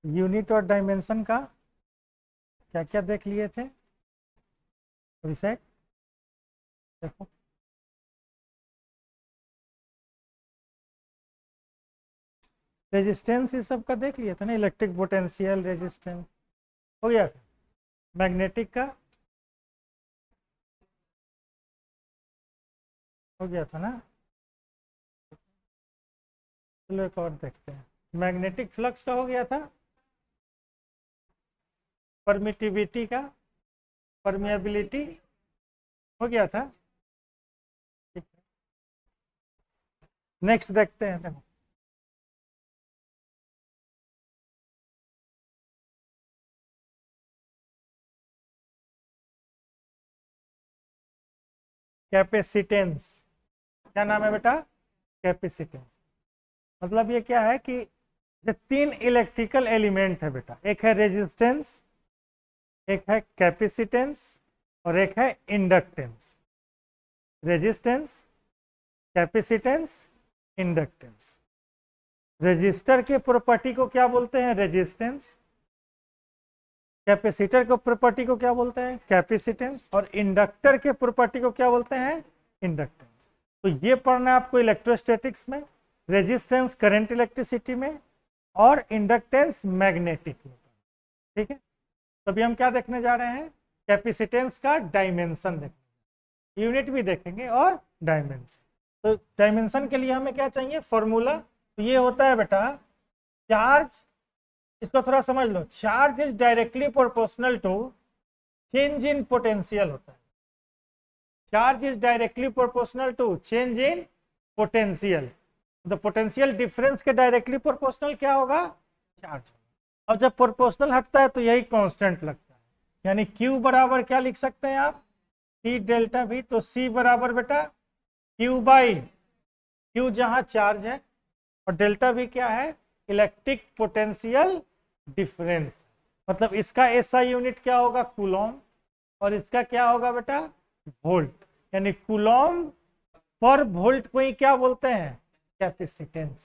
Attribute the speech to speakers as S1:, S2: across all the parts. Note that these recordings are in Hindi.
S1: यूनिट और डायमेंशन का क्या क्या देख लिए थे अभिषेक? देखो रेजिस्टेंस इस सब का देख लिया था ना, इलेक्ट्रिक पोटेंशियल रेजिस्टेंस हो गया था। मैग्नेटिक का हो गया था ना। चलो एक और देखते हैं, मैग्नेटिक फ्लक्स का हो गया था, परमिटिविटी का, परमिएबिलिटी हो गया था। नेक्स्ट देखते हैं, देखो कैपेसिटेंस। क्या नाम है बेटा? कैपेसिटेंस। मतलब ये क्या है कि ये तीन इलेक्ट्रिकल एलिमेंट है बेटा, एक है रेजिस्टेंस, एक है कैपेसिटेंस और एक है inductance. Resistance, capacitance, inductance. Resistor के प्रॉपर्टी को क्या बोलते हैं? रेजिस्टेंस। कैपेसिटर के प्रॉपर्टी को क्या बोलते हैं? कैपेसिटेंस। और इंडक्टर के प्रॉपर्टी को क्या बोलते हैं? इंडक्टेंस। तो ये पढ़ना है आपको इलेक्ट्रोस्टैटिक्स में, रेजिस्टेंस करंट इलेक्ट्रिसिटी में और इंडक्टेंस मैग्नेटिक में। ठीक है, तो अभी हम क्या देखने जा रहे हैं? कैपेसिटेंस का डायमेंशन देखेंगे, यूनिट भी देखेंगे और डायमेंशन। तो डायमेंशन के लिए हमें क्या चाहिए? फॉर्मूला। तो ये होता है बेटा चार्ज, इसको थोड़ा समझ लो, charge is directly proportional to change in potential होता है। Charge is directly proportional to change in potential. The potential difference के डायरेक्टली प्रोपोर्शनल क्या होगा? चार्ज। अब जब प्रोपोर्शनल हटता है तो यही कांस्टेंट लगता है, यानी Q बराबर क्या लिख सकते हैं आप? C delta V। तो C बराबर बेटा Q बाई Q, जहां चार्ज है, और डेल्टा V क्या है? Electric potential difference. मतलब इसका एसआई यूनिट क्या होगा? कूलॉम, और इसका क्या होगा बेटा? वोल्ट। यानी कूलॉम पर वोल्ट को ही क्या बोलते हैं? कैपेसिटेंस।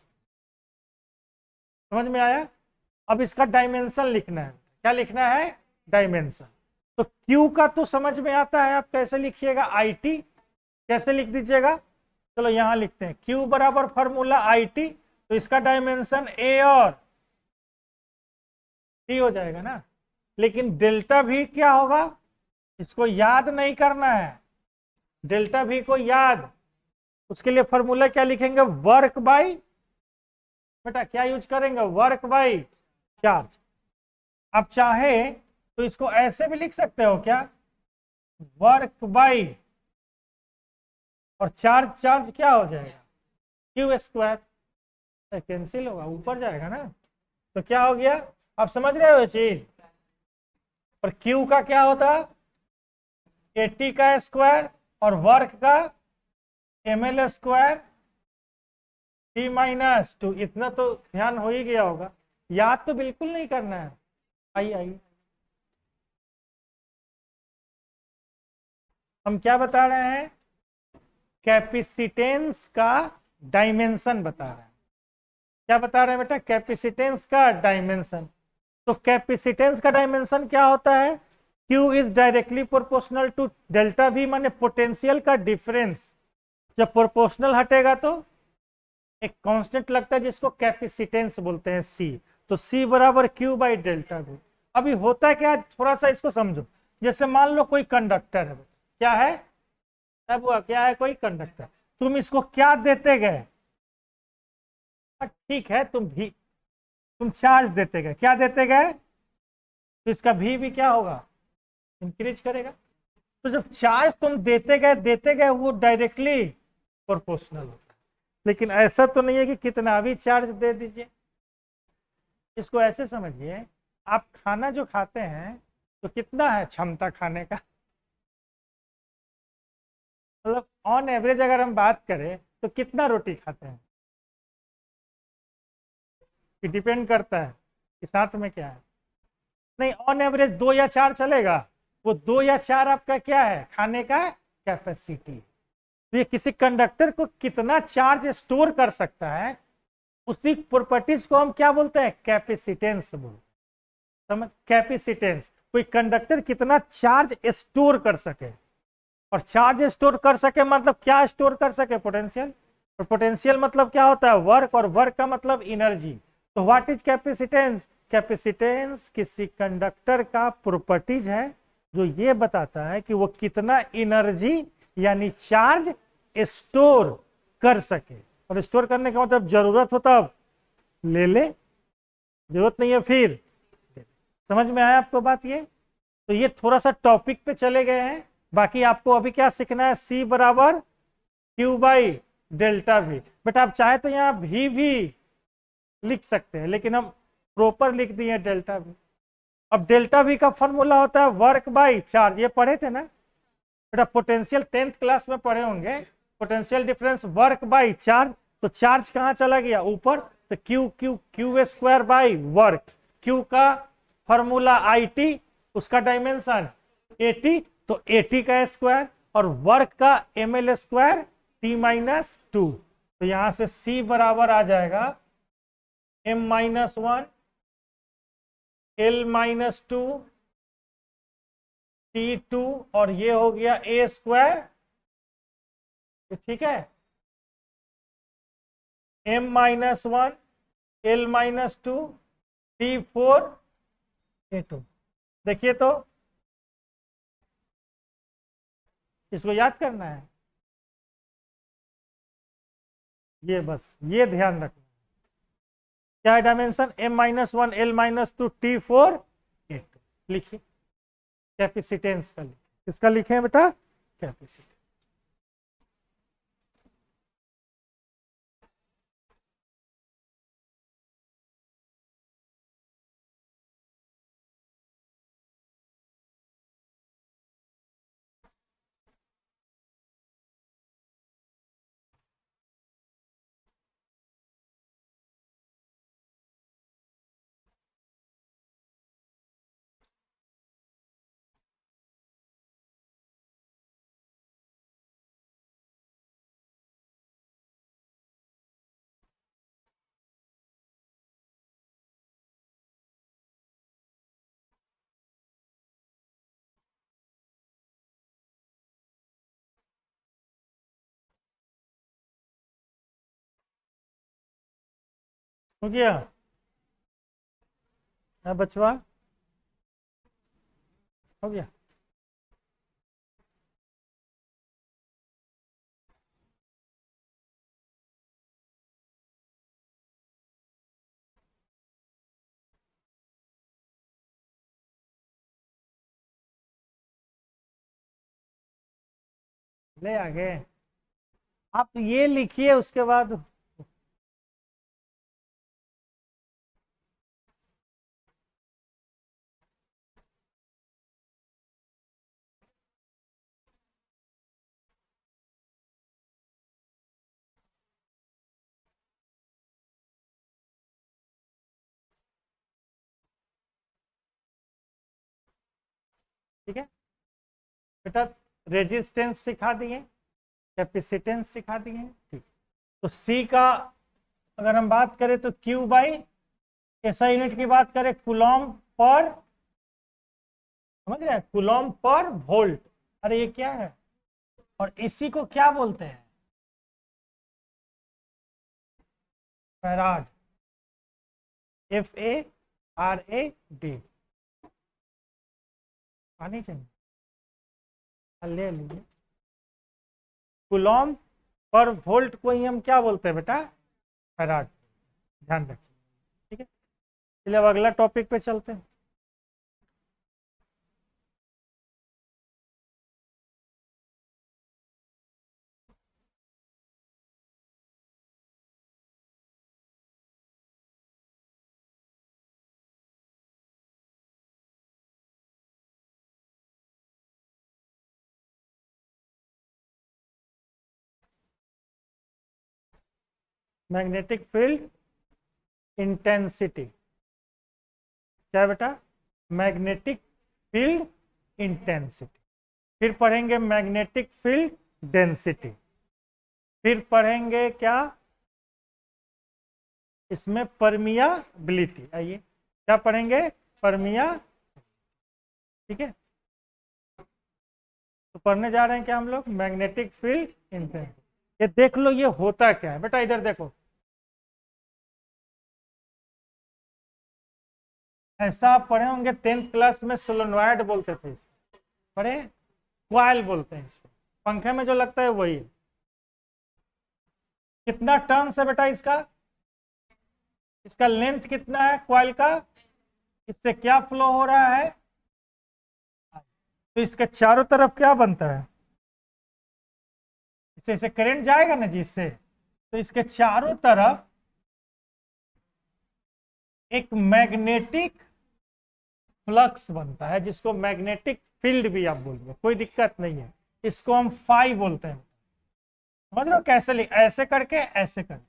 S1: समझ में आया? अब इसका डायमेंशन लिखना है। क्या लिखना है? डायमेंशन। तो Q का तो समझ में आता है, आप कैसे लिखिएगा? IT। कैसे लिख दीजिएगा? चलो यहां लिखते हैं, Q बराबर फॉर्मूला IT, तो इसका डायमेंशन A और T हो जाएगा ना। लेकिन डेल्टा V क्या होगा? इसको याद नहीं करना है, डेल्टा V को याद, उसके लिए फॉर्मूला क्या लिखेंगे? वर्क बाई, बेटा क्या यूज करेंगे? Work by charge. अब चाहे तो इसको ऐसे भी लिख सकते हो क्या? वर्क बाई, और चार्ज, चार्ज क्या हो जाएगा? Q square. कैंसिल होगा, ऊपर जाएगा ना। तो क्या हो गया? आप समझ रहे हो ये चीज? और Q का क्या होता? 80 का स्क्वायर, और वर्क का ml स्क्वायर T माइनस 2। इतना तो ध्यान हो ही गया होगा, याद तो बिल्कुल नहीं करना है। आइए आइए, हम क्या बता रहे हैं? कैपेसिटेंस का डायमेंशन बता रहे हैं। क्या बता रहे हैं बेटा? कैपेसिटेंस का डायमेंशन। तो कैपेसिटेंस का डायमेंशन क्या होता है? Q is directly proportional to delta V, माने पोटेंशियल का डिफरेंस। जब प्रोपोर्शनल हटेगा तो एक कांस्टेंट लगता है जिसको कैपेसिटेंस बोलते हैं, C। तो C बराबर Q बाई डेल्टा V। अभी होता है क्या, थोड़ा सा इसको समझो। जैसे मान लो कोई कंडक्टर है, क्या है? अब क्या है? कोई कंडक्टर। तुम इसको क्या देते गए? ठीक है, तुम चार्ज देते गए। क्या देते गए? तो इसका भी क्या होगा? इंक्रीज करेगा। तो जब चार्ज तुम देते गए वो डायरेक्टली प्रोपोर्शनल होता है। लेकिन ऐसा तो नहीं है कि कितना भी चार्ज दे दीजिए। इसको ऐसे समझिए, आप खाना जो खाते हैं तो कितना है क्षमता खाने का? मतलब ऑन एवरेज अगर हम बात करें तो कितना रोटी खाते हैं? कि डिपेंड करता है कि साथ में क्या है। नहीं, ऑन एवरेज 2 या 4 चलेगा। वो 2 या 4 आपका क्या है? खाने का कैपेसिटी। तो ये किसी कंडक्टर को कितना चार्ज स्टोर कर सकता है, उसी प्रॉपर्टीज को हम क्या बोलते हैं? कैपेसिटेंस बोलते हैं। समझ, कैपेसिटेंस कोई कंडक्टर कितना चार्ज स्टोर कर सके, और चार्ज स्टोर कर सके मतलब क्या स्टोर कर सके, पोटेंशियल, और पोटेंशियल मतलब क्या होता है, वर्क, और वर्क का मतलब एनर्जी। तो व्हाट इज कैपेसिटेंस, कैपेसिटेंस किसी कंडक्टर का प्रॉपर्टीज है जो ये बताता है कि वो कितना एनर्जी यानी चार्ज स्टोर कर सके, और स्टोर करने का मतलब जरूरत हो तब ले ले, जरूरत नहीं है फिर दे दे। समझ में आया आपको बात ये? तो ये थोड़ा सा टॉपिक पे चले गए हैं, बाकी आपको अभी क्या सीखना है, C बराबर Q by delta V। But आप चाहे तो यहाँ भी लिख सकते हैं, लेकिन हम प्रॉपर लिख दिए डेल्टा V। अब डेल्टा V का फॉर्मूला होता है वर्क बाई चार्ज, ये पढ़े थे ना बेटा, पोटेंशियल 10th क्लास में पढ़े होंगे, potential difference work by charge. तो चार्ज कहाँ चला गया, ऊपर, तो Q square by work, Q का फॉर्मूला IT, उसका डायमेंशन 80, तो 80 का स्क्वायर, और वर्क का ml स्क्वायर T-2। तो यहां से C बराबर आ जाएगा m-1 L-2 T2, और ये हो गया A स्क्वायर, ठीक है, m-1 L-2 T4 A2। देखिए तो इसको याद करना है, ये बस ये ध्यान रखना, क्या है dimension, m-1 L-2 T4 A2। लिखिए कैपेसिटेंस का, लिखिए किसका लिखे बेटा, कैपेसिटेंस। हो गया है बचवा, हो गया। ले आगे आप ये लिखिए, उसके बाद ठीक है बेटा, रेजिस्टेंस सिखा दिए, कैपेसिटेंस सिखा दिए, ठीक। तो C का अगर हम बात करें तो Q बाई ऐसा यूनिट की बात करें, कूलॉम पर, समझ रहे हैं, कूलॉम पर वोल्ट। अरे ये क्या है, और इसी को क्या बोलते हैं, फैराड, FARAD। आनी चाहिए, ले लीजिए। कूलॉम पर वोल्ट को ही हम क्या बोलते हैं बेटा, फैराड, ध्यान रखिए, ठीक है। चलिए अब अगला टॉपिक पे चलते हैं। मैग्नेटिक फील्ड इंटेंसिटी, क्या है बेटा, मैग्नेटिक फील्ड इंटेंसिटी। फिर पढ़ेंगे मैग्नेटिक फील्ड डेंसिटी, फिर पढ़ेंगे क्या इसमें परमियाबिलिटी। आइए क्या पढ़ेंगे, परमिया, ठीक है। तो पढ़ने जा रहे हैं क्या हम लोग, मैग्नेटिक फील्ड इंटेंसिटी। ये देख लो ये होता क्या है बेटा, इधर देखो, ऐसा आप पढ़े होंगे 10th क्लास में, सोलेनॉइड बोलते थे इसको, पढ़े, क्वाइल बोलते हैं इसको, पंखे में जो लगता है वही। कितना टर्न्स है बेटा इसका, इसका लेंथ कितना है क्वाइल का, इससे क्या फ्लो हो रहा है, तो इसके चारों तरफ क्या बनता है, इससे इसे करंट जाएगा ना जी इससे, तो इसके चारों तरफ एक मैग्नेटिक फ्लक्स बनता है, जिसको मैग्नेटिक फील्ड भी आप बोलिए, कोई दिक्कत नहीं है। इसको हम फाई बोलते हैं, समझ लो कैसे लिख, ऐसे करके ऐसे करके,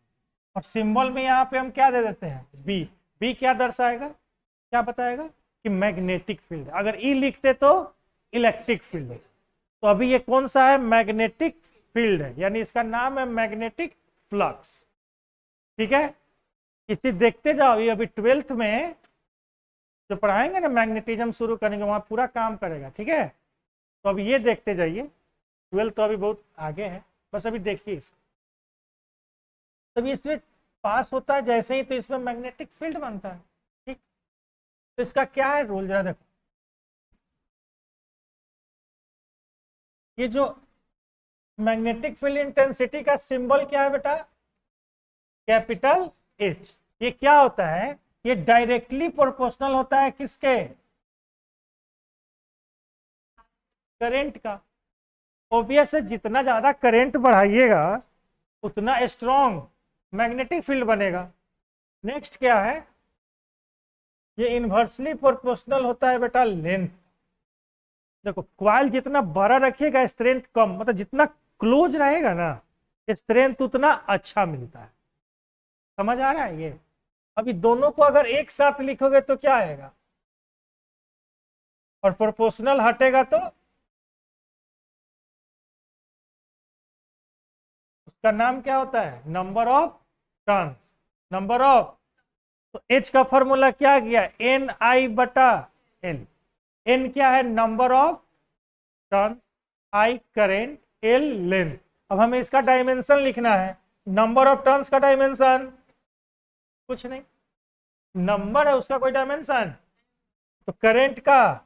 S1: और सिंबल में यहाँ पे हम क्या दे देते हैं, बी। बी क्या दर्शाएगा, क्या बताएगा कि मैग्नेटिक फील्ड। अगर ई लिखते तो इलेक्ट्रिक फील्ड। तो अभी ये कौन सा है, मैग्नेटिक फील्ड है, यानी इसका नाम है मैग्नेटिक फ्लक्स, ठीक है। इसी देखते जाओ, ये अभी 12th में जो पढ़ाएंगे ना, मैग्नेटिज्म शुरू करेंगे, वहां पूरा काम करेगा, ठीक है। तो अभी ये देखते जाइए, 12th तो अभी बहुत आगे है, बस अभी देखिए इसको। तभी इसमें पास होता है जैसे ही, तो इसमें मैग्नेटिक फील्ड बनता है, ठीक। तो इसका क्या है रूल, जरा देखो, ये जो मैग्नेटिक फील्ड इंटेंसिटी का सिंबल क्या है बेटा, कैपिटल एच। ये क्या होता है, ये डायरेक्टली प्रोपोर्शनल होता है किसके, करंट का। ऑब्वियस है, जितना ज्यादा करंट बढ़ाइएगा उतना स्ट्रॉन्ग मैग्नेटिक फील्ड बनेगा। नेक्स्ट क्या है, ये इनवर्सली प्रोपोर्शनल होता है बेटा लेंथ। देखो क्वाइल जितना बड़ा रखिएगा स्ट्रेंथ कम, मतलब जितना क्लोज रहेगा ना स्ट्रेंथ उतना अच्छा मिलता है, समझ आ रहा है ये। अभी दोनों को अगर एक साथ लिखोगे तो क्या आएगा, और प्रोपोर्शनल हटेगा तो उसका नाम क्या होता है, number of turns, number of. तो एच का फॉर्मूला क्या गया, एन आई बटा एल। एन क्या है, number of turn, I current, L length. अब हमें इसका डायमेंशन लिखना है, नंबर ऑफ टर्न्स का डायमेंशन कुछ नहीं, नंबर है उसका कोई डायमेंशन, तो करंट का,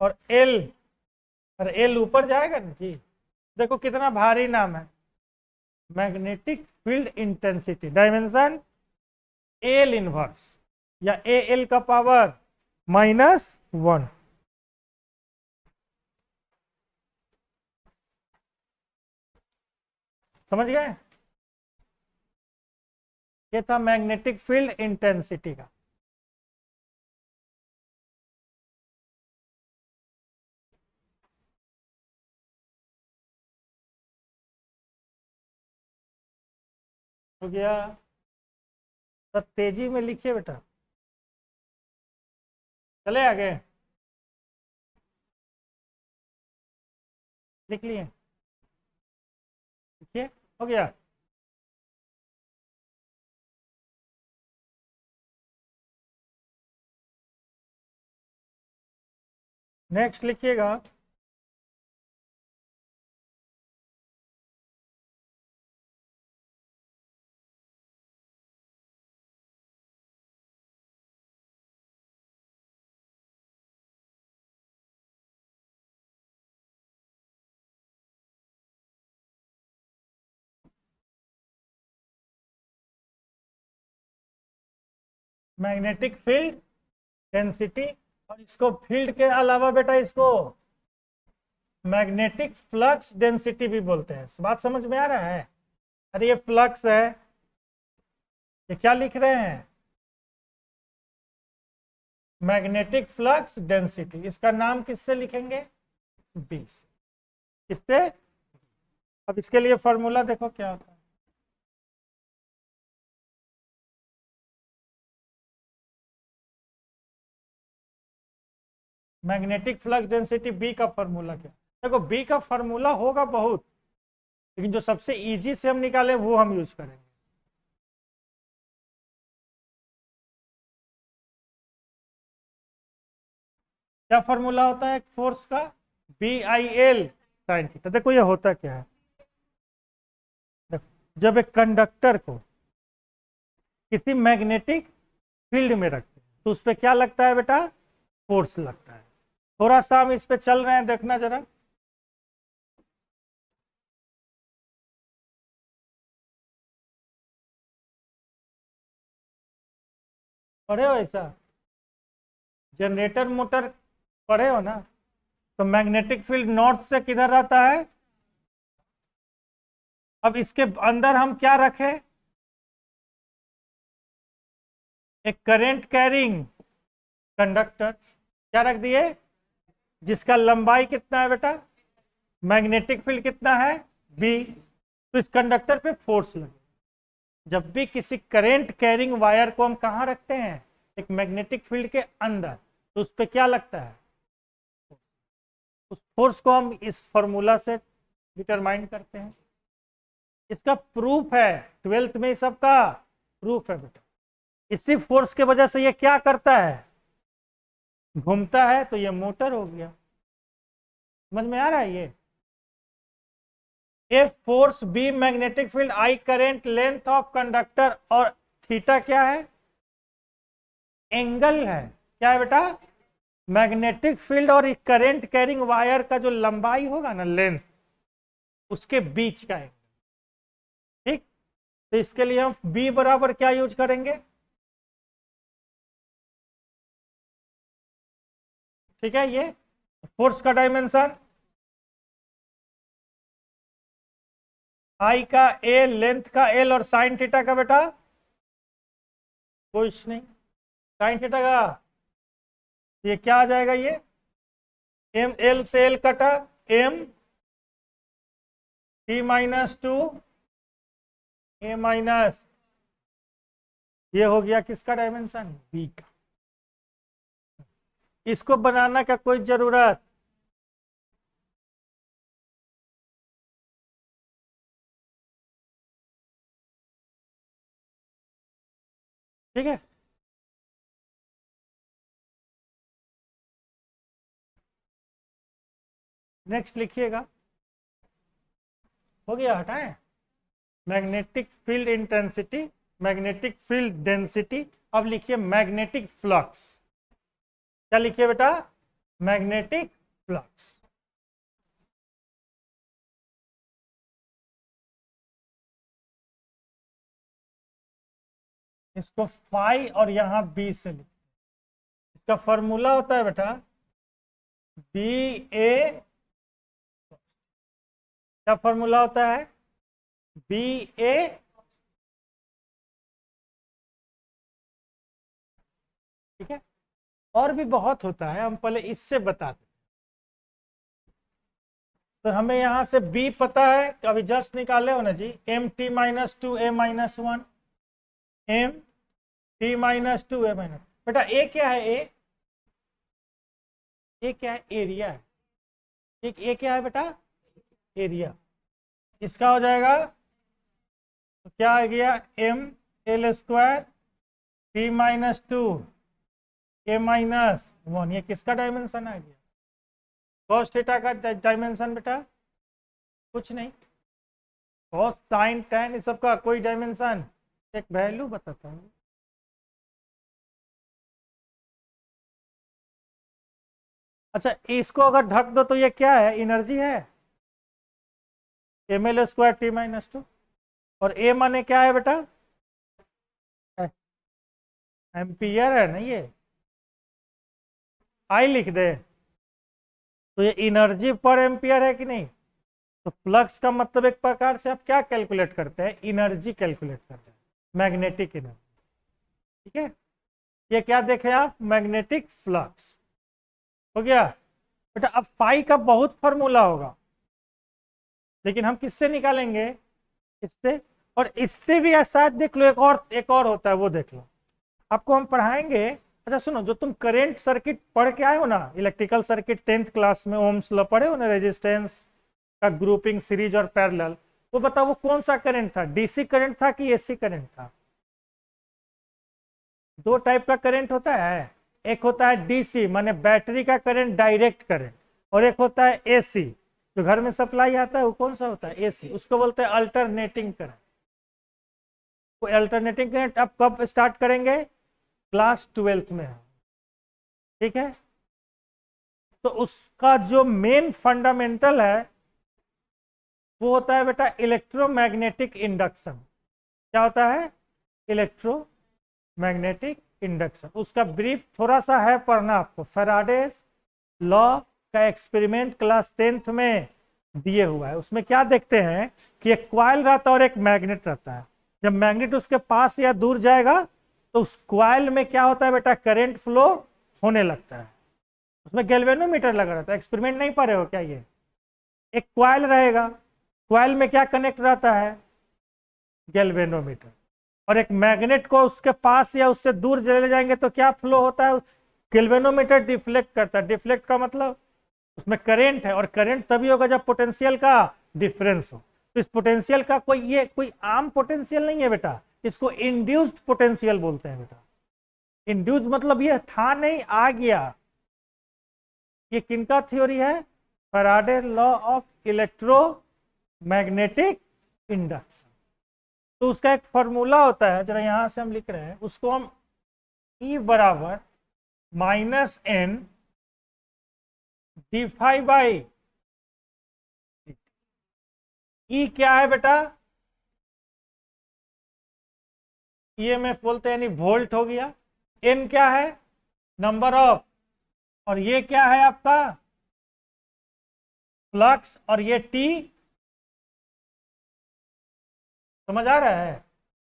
S1: और एल, और एल ऊपर जाएगा ना जी। देखो कितना भारी नाम है, magnetic field intensity, dimension L inverse, या ए एल का पावर -1। समझ गए, ये था मैग्नेटिक फील्ड इंटेंसिटी का। हो गया, सब तेजी में लिखिए बेटा, चले आगे, लिख लिए, लिखिए, हो गया। नेक्स्ट लिखिएगा, मैग्नेटिक फील्ड डेंसिटी, और इसको फील्ड के अलावा बेटा इसको मैग्नेटिक फ्लक्स डेंसिटी भी बोलते हैं। बात समझ में आ रहा है, अरे ये फ्लक्स है, ये क्या लिख रहे हैं, मैग्नेटिक फ्लक्स डेंसिटी। इसका नाम किससे लिखेंगे, 20, किससे। अब इसके लिए फॉर्मूला देखो क्या होता है, मैग्नेटिक फ्लक्स डेंसिटी बी का फॉर्मूला क्या, देखो बी का फॉर्मूला होगा बहुत, लेकिन जो सबसे इजी से हम निकाले वो हम यूज करेंगे। क्या फॉर्मूला होता है फोर्स का? BIL sine theta. देखो ये होता क्या है, देखो जब एक कंडक्टर को किसी मैग्नेटिक फील्ड में रखते हैं तो उस पर क्या लगता है बेटा? फोर्स लगता है। थोड़ा सा हम इस पे चल रहे हैं, देखना जरा। पढ़े हो ऐसा? जनरेटर मोटर पढ़े हो ना? तो मैग्नेटिक फील्ड नॉर्थ से किधर रहता है? अब इसके अंदर हम क्या रखें? एक करंट कैरिंग कंडक्टर क्या रख दिए, जिसका लंबाई कितना है बेटा? मैग्नेटिक फील्ड कितना है? B। तो इस कंडक्टर पे फोर्स लगे। जब भी किसी करंट कैरिंग वायर को हम कहां रखते हैं? एक मैग्नेटिक फील्ड के अंदर, तो उस पर क्या लगता है? उस फोर्स को हम इस फॉर्मूला से डिटरमाइन करते हैं। इसका प्रूफ है, 12th में सबका प्रूफ है बेटा। इसी फोर्स के वजह से ये क्या करता है? घूमता है। तो ये मोटर हो गया। समझ में आ रहा है? ये a force B magnetic field I current length of conductor, और थीटा क्या है? एंगल है। क्या है बेटा? मैग्नेटिक फील्ड और करंट कैरिंग वायर का जो लंबाई होगा ना, लेंथ, उसके बीच का एंगल। ठीक, तो इसके लिए हम B बराबर क्या यूज करेंगे? ठीक है, ये फोर्स का डायमेंशन I का A, लेंथ का L, और साइन थीटा का बेटा कुछ नहीं। साइन थीटा का ये क्या आ जाएगा? ये M, L से L कटा, M T-2 A माइनस, ये हो गया किसका डायमेंशन? B का। इसको बनाना का कोई जरूरत? ठीक है, नेक्स्ट लिखिएगा। हो गया, हटाएं। Magnetic field intensity, magnetic field density. अब लिखिए मैग्नेटिक फ्लक्स। क्या लिखिए बेटा? Magnetic flux. इसको फाई और यहां बी से लिखते हैं। इसका फॉर्मूला होता है बेटा BA। क्या फॉर्मूला होता है? BA ठीक है, और भी बहुत होता है, हम पहले इससे बताते। तो हमें यहां से B पता है, अभी जस्ट निकाले हो ना जी, MT-2 A-1, MT-2 A-, बेटा A क्या है? A क्या है? एरिया है। एक A क्या है बेटा? एरिया। इसका हो जाएगा तो क्या आ गया? ML² T-2 A-1। ये किसका डायमेंशन आ गया? cos थीटा का डायमेंशन बेटा कुछ नहीं, cos sin tan इस सब का कोई डायमेंशन, एक वैल्यू बताता हूँ। अच्छा, इसको अगर ढक दो तो ये क्या है? एनर्जी है, ML² T-2। और A माने क्या है बेटा? एम्पियर है ना, ये I लिख दे तो ये एनर्जी पर एम्पियर है कि नहीं? तो फ्लक्स का मतलब एक प्रकार से आप क्या कैलकुलेट करते हैं? एनर्जी कैलकुलेट करते हैं, मैग्नेटिक एनर्जी। ठीक है, ये क्या देखे आप? Magnetic flux. हो गया बेटा। अब फाई का बहुत फॉर्मूला होगा, लेकिन हम किससे निकालेंगे? इससे। और इससे भी शायद देख लो, एक और होता है, वो देख लो, आपको हम पढ़ाएंगे। अच्छा सुनो, जो तुम करंट सर्किट पढ़ के आए हो ना, इलेक्ट्रिकल सर्किट 10th क्लास में, ओम्स लॉ पढ़े हो ना, रेजिस्टेंस का ग्रुपिंग, सीरीज और पैरेलल, वो बताओ वो कौन सा करंट था? DC करंट था कि AC करंट था? दो टाइप का करंट होता है, एक होता है डीसी माने बैटरी का करंट, डायरेक्ट करंट, और एक होता है एसी जो घर में सप्लाई आता है, वो कौन सा होता है, एसी, उसको बोलते हैं अल्टरनेटिंग करंट। वो अल्टरनेटिंग करंट आप कब स्टार्ट करेंगे, क्लास 12th में, ठीक है। तो उसका जो मेन फंडामेंटल है वो होता है बेटा इलेक्ट्रोमैग्नेटिक इंडक्शन। क्या होता है, इलेक्ट्रोमैग्नेटिक इंडक्शन। उसका ब्रीफ थोड़ा सा है पढ़ना आपको, फैराडेज लॉ का एक्सपेरिमेंट क्लास 10th में दिए हुआ है। उसमें क्या देखते हैं कि एक क्वाइल रहता है और एक मैग्नेट रहता है। जब मैग्नेट उसके पास या दूर जाएगा तो उस क्वाइल में क्या होता है बेटा, करंट फ्लो होने लगता है। उसमें गैल्वेनोमीटर लगा रहता है। एक्सपेरिमेंट नहीं पढ़े हो क्या? ये एक क्वाइल रहेगा, क्वाइल में क्या कनेक्ट रहता है, गैल्वेनोमीटर, और एक मैग्नेट को उसके पास या उससे दूर चले जाएंगे तो क्या फ्लो होता है, गैल्वेनोमीटर डिफ्लेक्ट करता है। डिफ्लेक्ट का मतलब उसमें करंट है, और करंट तभी होगा जब पोटेंशियल का डिफरेंस हो। तो इस पोटेंशियल का कोई आम पोटेंशियल नहीं है बेटा, इसको इंड्यूस्ड पोटेंशियल बोलते हैं बेटा। इंड्यूस मतलब ये था नहीं, आ गया। ये किनका थ्योरी है, Faraday law of electromagnetic induction. तो उसका एक फॉर्मूला होता है, जरा यहां से हम लिख रहे हैं उसको, हम E बराबर -n डी बाई, ई क्या है बेटा, ईएमएफ बोलते हैं, यानी वोल्ट हो गया। एन क्या है, नंबर ऑफ, और ये क्या है आपका फ्लक्स, और ये टी। समझ आ रहा है?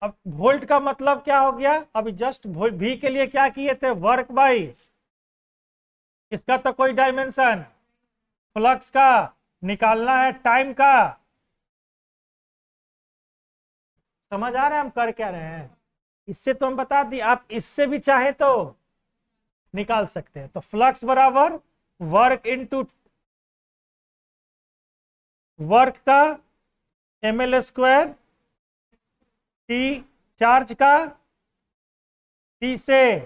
S1: अब वोल्ट का मतलब क्या हो गया, अभी जस्ट भी के लिए क्या किए थे, वर्क बाई, इसका तो कोई डायमेंशन, फ्लक्स का निकालना है, टाइम का। समझ आ रहा है हम कर क्या रहे हैं? इससे तो हम बता दी, आप इससे भी चाहे तो निकाल सकते हैं। तो फ्लक्स बराबर वर्क इनटू वर्क का ml² टी, चार्ज का टी से,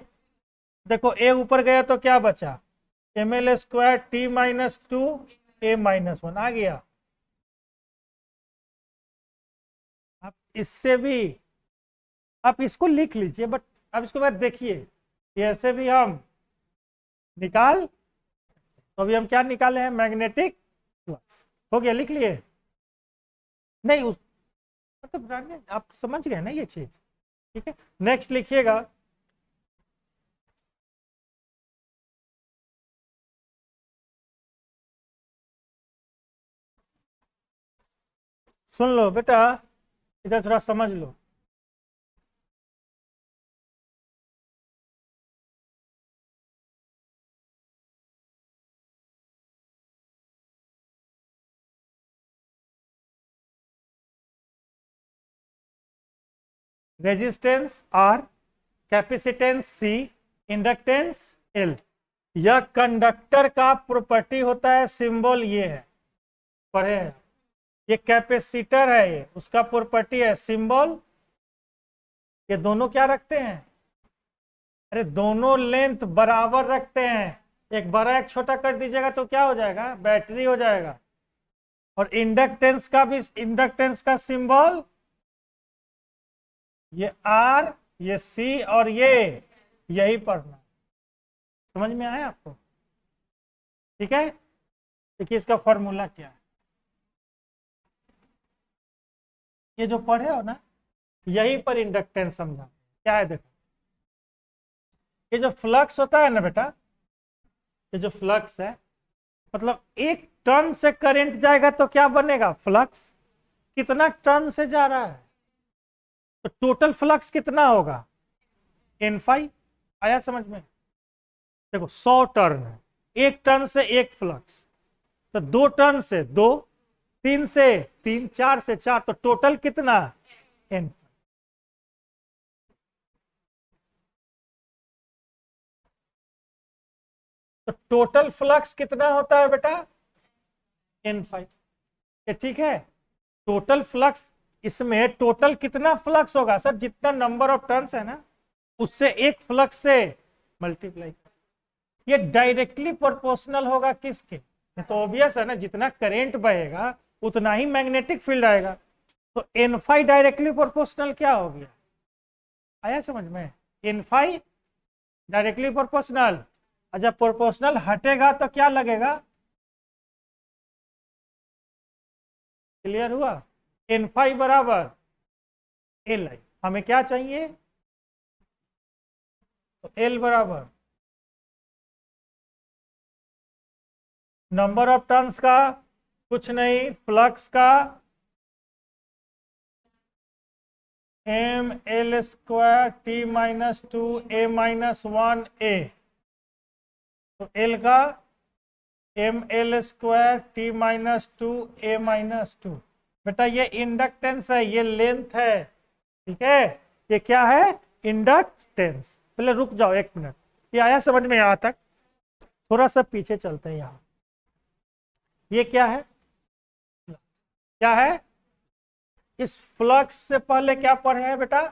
S1: देखो ए ऊपर गया तो क्या बचा, ml² t-2 a-1 आ गया। आप इससे भी, आप इसको लिख लीजिए, बट अब इसको बाद देखिए, ऐसे भी हम निकाल। तो अभी हम क्या निकाले हैं, मैग्नेटिक फ्लक्स। हो गया, लिख लिए? नहीं, उस मतलब आप समझ गए ना ये चीज, ठीक है। नेक्स्ट लिखिएगा, सुन लो बेटा, इधर थोड़ा समझ लो। Resistance R, capacitance C, inductance L। यह कंडक्टर का प्रॉपर्टी होता है, सिंबल ये है, पढ़े हैं। ये कैपेसिटर है, ये उसका प्रॉपर्टी है सिंबल। ये दोनों क्या रखते हैं, अरे दोनों लेंथ बराबर रखते हैं। एक बड़ा एक छोटा कर दीजिएगा तो क्या हो जाएगा, बैटरी हो जाएगा। और इंडक्टेंस का भी, इंडक्टेंस का सिंबल ये R, ये C, और ये यही पढ़ना। समझ में आया आपको? ठीक है, देखिए इसका फॉर्मूला क्या है, ये जो पढ़े हो ना, यही पर इंडक्टेंस समझा क्या है। देखो ये जो फ्लक्स होता है ना बेटा, ये जो फ्लक्स है, मतलब एक टर्न से करंट जाएगा तो क्या बनेगा, फ्लक्स। कितना टर्न से जा रहा है, तो टोटल फ्लक्स कितना होगा, n∅। आया समझ में? देखो 100 टर्न है, एक टर्न से एक फ्लक्स, तो 2 टर्न से 2, 3 से 3, 4 से 4, तो टोटल कितना, n। तो टोटल फ्लक्स कितना होता है बेटा, n∅। ये ठीक है, टोटल फ्लक्स, इसमें टोटल कितना फ्लक्स होगा सर, जितना नंबर ऑफ टर्न्स है ना, उससे एक फ्लक्स से मल्टीप्लाई। ये डायरेक्टली प्रोपोर्शनल होगा किसके? ये तो ऑब्वियस है ना, जितना करंट बहेगा उतना ही मैग्नेटिक फील्ड आएगा। तो एन फाई डायरेक्टली प्रोपोर्शनल क्या हो गया? आया समझ में? N phi directly proportional. जब प्रोपोर्शनल हटेगा तो क्या लगेगा? क्लियर हुआ? एन फाई बराबर एल आई। हमें क्या चाहिए? तो एल बराबर नंबर ऑफ टर्न्स का कुछ नहीं, फ्लक्स का M L square T minus two A minus one A. तो एल का M L square T minus two A minus two. बेटा ये इंडक्टेंस है, ये लेंथ है, ठीक है। ये क्या है? इंडक्टेंस। पहले रुक जाओ एक मिनट, ये आया समझ में यहां तक? थोड़ा सा पीछे चलते हैं। यहां ये क्या है? क्या है? इस फ्लक्स से पहले क्या पढ़े हैं बेटा?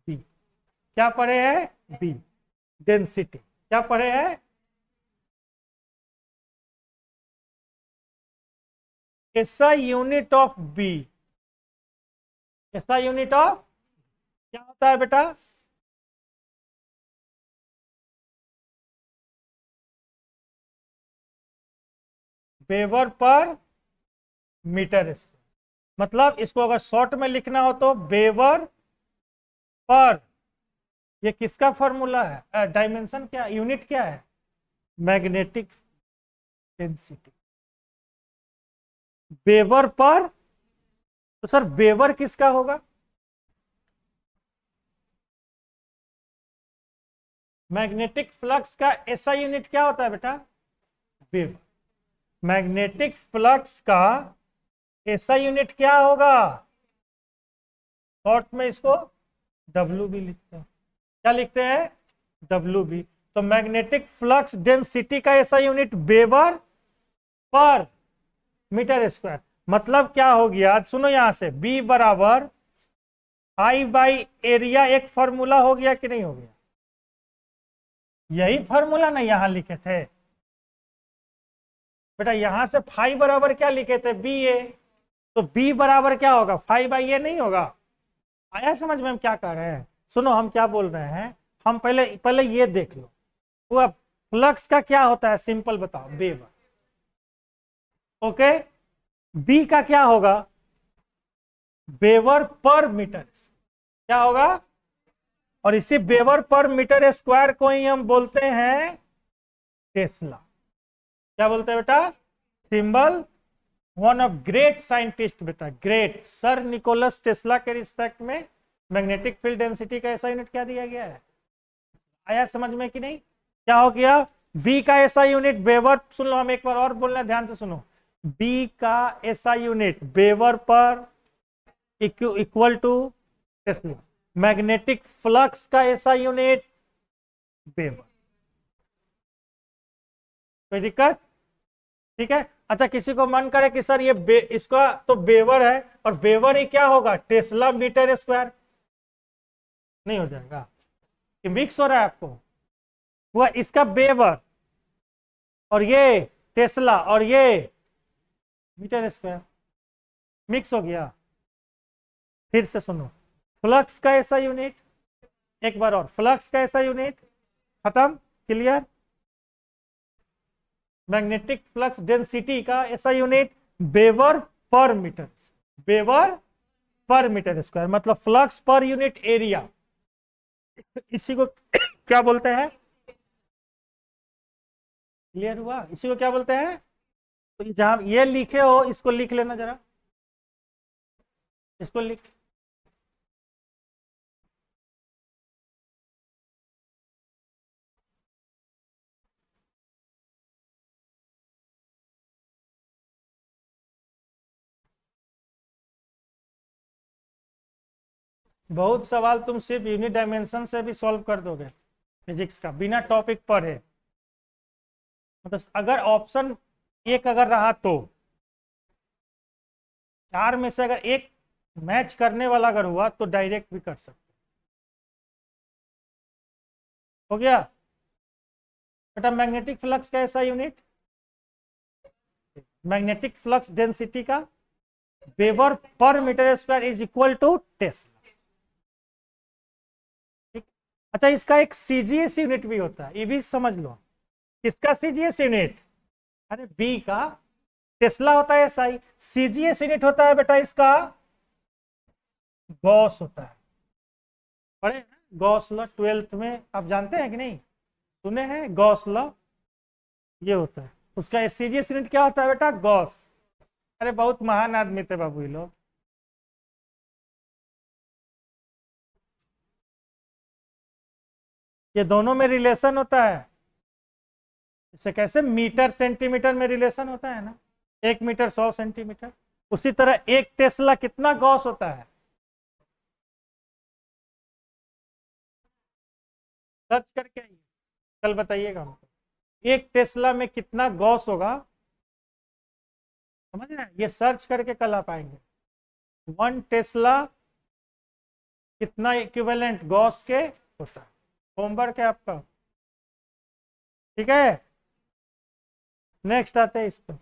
S1: बी। क्या पढ़े हैं? बी। डेंसिटी क्या पढ़े हैं? ऐसा यूनिट ऑफ बी। ऐसा यूनिट ऑफ क्या होता है बेटा? Weber per meter square. मतलब इसको अगर शॉर्ट में लिखना हो तो वेबर पर, ये किसका फॉर्मूला है? डायमेंशन क्या, यूनिट क्या है? Magnetic density. वेबर पर, तो सर वेबर किसका होगा? मैग्नेटिक फ्लक्स का ऐसा यूनिट क्या होता है बेटा? वेबर। मैग्नेटिक फ्लक्स का ऐसा यूनिट क्या होगा? शॉर्ट में इसको डब्ल्यू भी लिखते हैं। क्या लिखते हैं? डब्ल्यू भी। तो मैग्नेटिक फ्लक्स डेंसिटी का ऐसा unit weber per meter square. मतलब क्या हो गया? सुनो यहां से, बी बराबर आई बाई एरिया, एक फॉर्मूला हो गया कि नहीं हो गया? यही फॉर्मूला ना यहां लिखे थे बेटा। यहां से फाई बराबर क्या लिखे थे? बी ए। तो बी बराबर क्या होगा? फाई बाई ए नहीं होगा? आया समझ में हम क्या कह रहे हैं? सुनो हम क्या बोल रहे हैं, हम पहले पहले ये देख लो। वो फ्लक्स का क्या होता है? सिंपल बताओ, वेबर। ओके, बी का क्या होगा? Weber per metre. क्या होगा? और इसी वेबर पर मीटर स्क्वायर को ही हम बोलते हैं टेस्ला। क्या बोलते हैं बेटा? Symbol one of great scientist बेटा, ग्रेट सर निकोलस टेस्ला के रिस्पेक्ट में मैग्नेटिक फील्ड डेंसिटी का ऐसा यूनिट क्या दिया गया है? आया समझ में कि नहीं? क्या हो गया? बी का ऐसा यूनिट वेबर, सुन लो हम एक बार और बोलना ध्यान से सुनो। बी का ऐसा unit weber per equal to tesla. Magnetic flux का ऐसा यूनिट वेबर। कोई दिक्कत? ठीक है। अच्छा किसी को मन करे कि सर ये इसका तो वेबर है और वेबर ही क्या होगा? Tesla meter square. नहीं हो जाएगा? कि मिक्स हो रहा है आपको? हुआ इसका वेबर और ये टेस्ला और ये मीटर स्क्वायर मिक्स हो गया। फिर से सुनो, फ्लक्स का ऐसा यूनिट, एक बार और, फ्लक्स का ऐसा यूनिट खत्म, क्लियर। मैग्नेटिक फ्लक्स डेंसिटी का ऐसा unit weber per meter, weber per meter square, मतलब फ्लक्स पर यूनिट एरिया। इसी को क्या बोलते हैं? क्लियर हुआ? इसी को क्या बोलते हैं? तो जहां ये लिखे हो इसको लिख लेना जरा, इसको लिख। बहुत सवाल तुम सिर्फ यूनिट डायमेंशन से भी सॉल्व कर दोगे फिजिक्स का, बिना टॉपिक पढ़े। मतलब अगर ऑप्शन एक अगर रहा तो, चार में से अगर एक मैच करने वाला अगर हुआ तो डायरेक्ट भी कर सकते। हो गया बेटा। मैग्नेटिक फ्लक्स का ऐसा यूनिट, मैग्नेटिक फ्लक्स डेंसिटी का weber per meter square is equal to tesla. ठीक। अच्छा, इसका एक सीजीएस यूनिट भी होता है, ये भी समझ लो। किसका सीजीएस यूनिट? अरे बी का। टेस्ला होता है एसआई, सीजीएस यूनिट होता है बेटा इसका गॉस होता है। पढ़े गॉस लॉ 12th में, आप जानते हैं कि नहीं? सुने हैं गॉस लॉ? ये होता है उसका सीजीएस यूनिट, क्या होता है बेटा? गॉस। अरे बहुत महान आदमी थे बाबू ये लोग। ये दोनों में रिलेशन होता है। इसे कैसे मीटर सेंटीमीटर में रिलेशन होता है ना, 1 मीटर 100 सेंटीमीटर। उसी तरह एक टेस्ला कितना गॉस होता है? सर्च करके आइए, कल बताइएगा हमको एक टेस्ला में कितना गॉस होगा। समझ रहे हैं? ये सर्च करके कल आप आएंगे। 1 टेस्ला कितना इक्विवेलेंट गॉस के होता है। होमवर्क है आपका, ठीक है। नेक्स्ट आते हैं इस पर।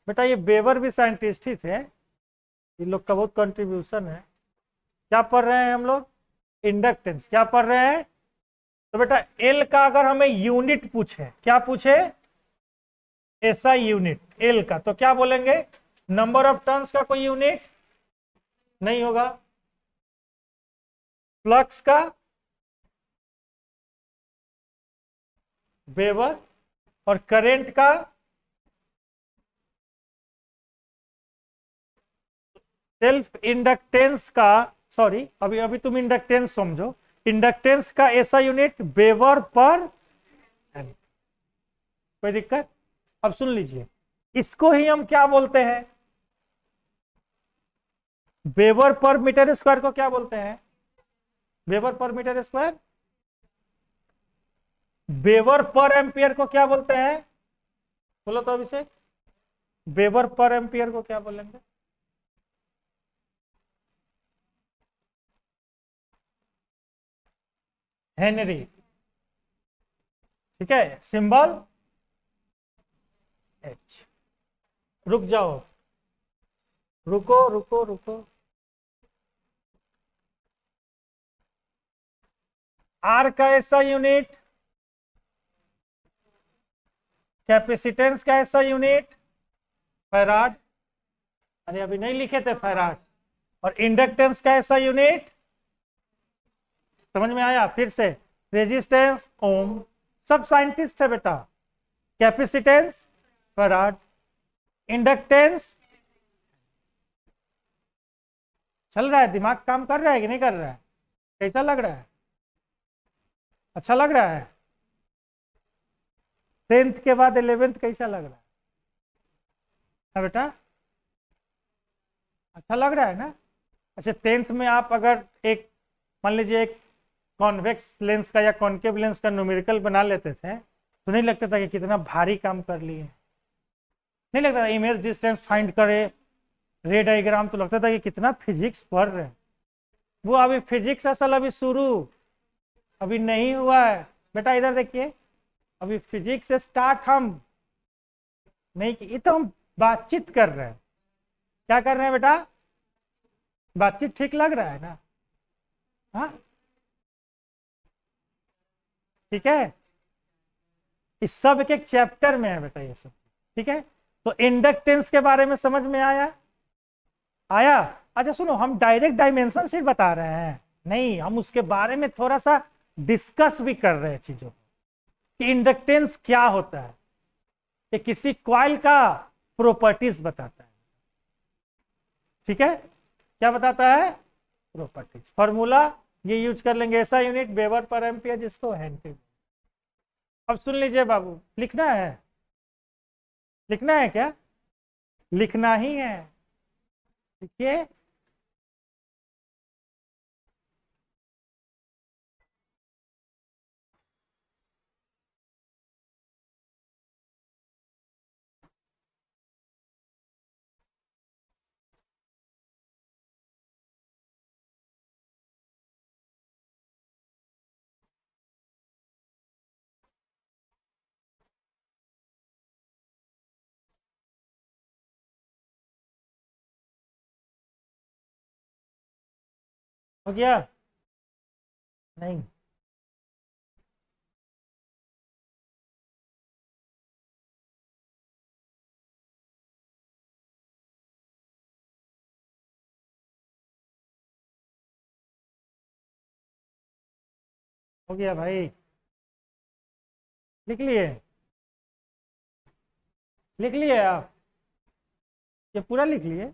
S1: बेटा ये बेवर भी साइंटिस्ट ही थे, इन लोग का बहुत कंट्रीब्यूशन है। क्या पढ़ रहे हैं हम लोग? इंडक्टेंस। क्या पढ़ रहे हैं? तो बेटा एल का अगर हमें यूनिट पूछे, क्या पूछे? एसआई यूनिट एल का, तो क्या बोलेंगे? नंबर ऑफ टर्न्स का कोई यूनिट नहीं होगा। फ्लक्स का वेबर, और करंट का सेल्फ इंडक्टेंस का, सॉरी अभी अभी तुम इंडक्टेंस समझो। इंडक्टेंस का ऐसा यूनिट वेबर पर एन। कोई दिक्कत? अब सुन लीजिए, इसको ही हम क्या बोलते हैं? वेबर पर मीटर स्क्वायर को क्या बोलते हैं? Weber per meter square. Weber per ampere को क्या बोलते हैं? बोलो तो अभिषेक, वेबर पर एम्पियर को क्या बोलेंगे? हेनरी। ठीक है, सिंबल एच। रुक जाओ, रुको रुको रुको। आर का ऐसा यूनिट, कैपेसिटेंस का ऐसा यूनिट फैराड। अरे अभी नहीं लिखे थे फैराड। और इंडक्टेंस का ऐसा यूनिट, समझ में आया? फिर से, रेजिस्टेंस ओम। सब साइंटिस्ट है बेटा। Capacitance farad, inductance. चल रहा है? दिमाग काम कर रहा है कि नहीं कर रहा है? कैसा लग रहा है? अच्छा लग रहा है? 10th के बाद 11th कैसा लग रहा है? हाँ बेटा, अच्छा लग रहा है ना? अच्छा, 10th में आप अगर एक, मान लीजिए एक कॉन्वेक्स लेंस का या कॉन्केव लेंस का न्यूमेरिकल बना लेते थे, तो नहीं लगता था कि कितना भारी काम कर लिए? नहीं लगता था? इमेज डिस्टेंस फाइंड करे, रे डायग्राम, तो लगता था कि कितना फिजिक्स पढ़ रहे हैं। वो अभी फिजिक्स असल अभी शुरू, अभी नहीं हुआ है बेटा। इधर देखिए, अभी फिजिक्स से स्टार्ट हम नहीं की, ये तो हम बातचीत कर रहे हैं। क्या कर रहे हैं बेटा? बातचीत। ठीक लग रहा है ना? हाँ, ठीक है। इस सब एक एक चैप्टर में है बेटा ये सब। ठीक है, तो इंडक्टेंस के बारे में समझ में आया? आया? अच्छा सुनो, हम डायरेक्ट डायमेंशन से बता रहे हैं नहीं, हम उसके बारे में थोड़ा सा डिस्कस भी कर रहे हैं चीजों कि इंडक्टेंस क्या होता है, कि किसी कॉइल का प्रॉपर्टीज बताता है। ठीक है, क्या बताता है? प्रॉपर्टीज। फॉर्मूला ये यूज कर लेंगे, ऐसा यूनिट वेबर पर एम्पियर, जिसको हेनरी। अब सुन लीजिए बाबू, लिखना है? लिखना है क्या? लिखना ही है। ठीक है। हो गया? नहीं, हो गया भाई? लिख लिए? लिख लिए आप? ये पूरा लिख लिए?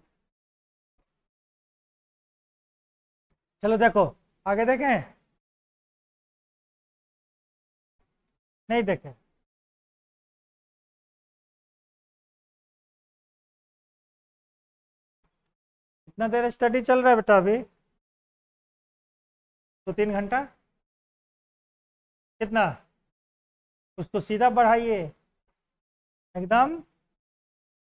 S1: चलो देखो, आगे देखें? नहीं देखें? कितना देर स्टडी चल रहा है बेटा अभी? 2-3 घंटा? कितना? उसको सीधा बढ़ाइए, एकदम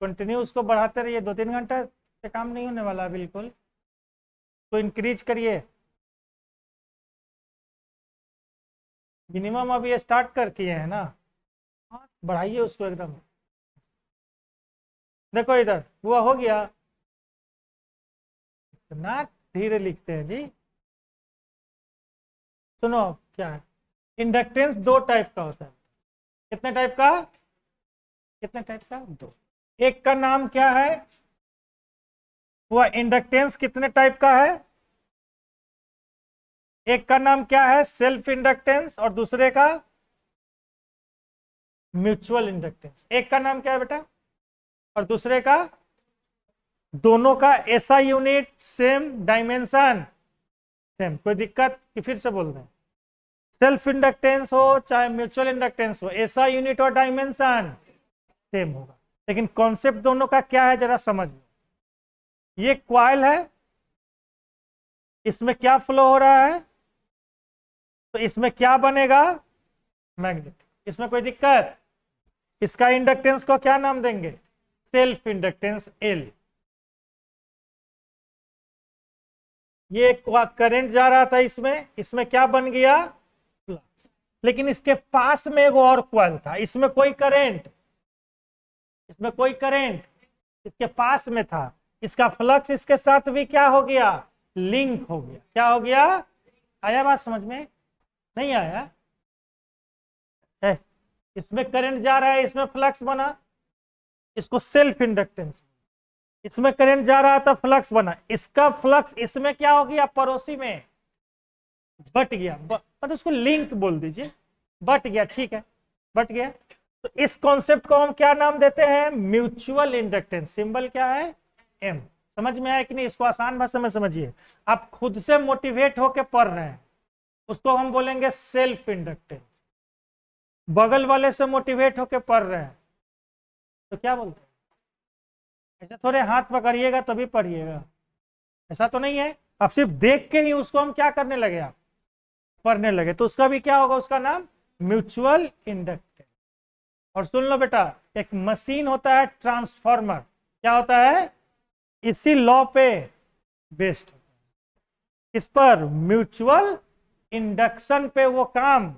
S1: कंटिन्यू उसको बढ़ाते रहिए। 2-3 घंटा से काम नहीं होने वाला बिल्कुल, तो इंक्रीज करिए। मिनिमम अभी स्टार्ट कर किए हैं ना, हाँ बढ़ाइए उसको एकदम। देखो इधर हुआ, हो गया? इतना धीरे लिखते हैं जी। सुनो क्या है, इंडक्टेंस 2 टाइप का होता है। कितने टाइप का? कितने टाइप का? 2। एक का नाम क्या है? वह इंडक्टेंस कितने टाइप का है? एक का नाम क्या है? सेल्फ इंडक्टेंस, और दूसरे का म्यूचुअल इंडक्टेंस। एक का नाम क्या है बेटा, और दूसरे का? दोनों का ऐसा यूनिट, सेम डायमेंशन, सेम। कोई दिक्कत कि फिर से बोल दें? सेल्फ इंडक्टेंस हो चाहे म्यूचुअल इंडक्टेंस हो, ऐसा यूनिट और डायमेंशन सेम होगा। लेकिन कॉन्सेप्ट दोनों का क्या है जरा समझ लो। ये क्वाइल है, इसमें क्या फ्लो हो रहा है, तो इसमें क्या बनेगा? मैग्नेट। इसमें कोई दिक्कत? इसका इंडक्टेंस को क्या नाम देंगे? Self inductance L. ये करंट जा रहा था इसमें, इसमें क्या बन गया? फ्लक्स। लेकिन इसके पास में एक और कॉइल था, इसमें कोई करंट, इसमें कोई करंट, इसके पास में था। इसका फ्लक्स इसके साथ भी क्या हो गया? लिंक हो गया। क्या हो गया? आया बात समझ में? नहीं आया? इसमें करंट जा रहा है, इसमें फ्लक्स बना, इसको सेल्फ इंडक्टेंस। इसमें करंट जा रहा था, फ्लक्स बना, इसका फ्लक्स इसमें क्या हो गया? पड़ोसी में बट गया, मतलब उसको लिंक बोल दीजिए, बट गया, ठीक है, बट गया। तो इस कॉन्सेप्ट को हम क्या नाम देते हैं? Mutual inductance. सिंबल क्या है? एम। समझ में आया कि नहीं? इसको आसान भाषा में समझिए। आप खुद से मोटिवेट होकर पढ़ रहे हैं, उसको हम बोलेंगे सेल्फ इंडक्टेंस। बगल वाले से मोटिवेट होकर पढ़ रहे हैं तो क्या बोलते हैं? ऐसे थोड़े हाथ पकड़िएगा तभी पढ़िएगा, ऐसा तो नहीं है। आप सिर्फ देख के ही उसको हम क्या करने लगे? आप पढ़ने लगे, तो उसका भी क्या होगा? उसका नाम म्यूचुअल इंडक्टेंस। और सुन लो बेटा, एक मशीन होता है ट्रांसफॉर्मर, क्या होता है? इसी लॉ पे बेस्ड होता है। इस पर म्यूचुअल इंडक्शन पे वो काम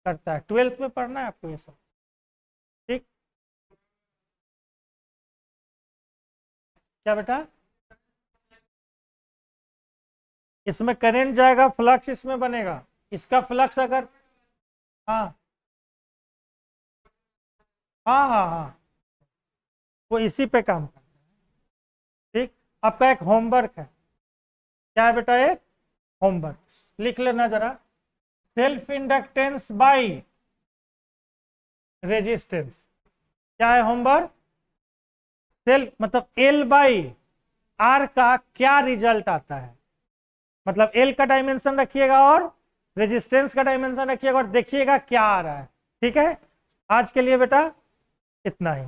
S1: करता है। 12th में पढ़ना है आपको ये सब, ठीक? क्या बेटा? इसमें करंट जाएगा, फ्लक्स इसमें बनेगा। इसका फ्लक्स अगर, हाँ हाँ हाँ हाँ, वो इसी पे काम करता है, ठीक। आपका एक होमवर्क है, क्या है बेटा? एक होमवर्क लिख लेना जरा। Self inductance by resistance. क्या है होमवर्क? सेल्फ मतलब एल बाई आर का क्या रिजल्ट आता है, मतलब एल का डायमेंशन रखिएगा और रेजिस्टेंस का डायमेंशन रखिएगा और देखिएगा क्या आ रहा है, ठीक है। आज के लिए बेटा इतना ही।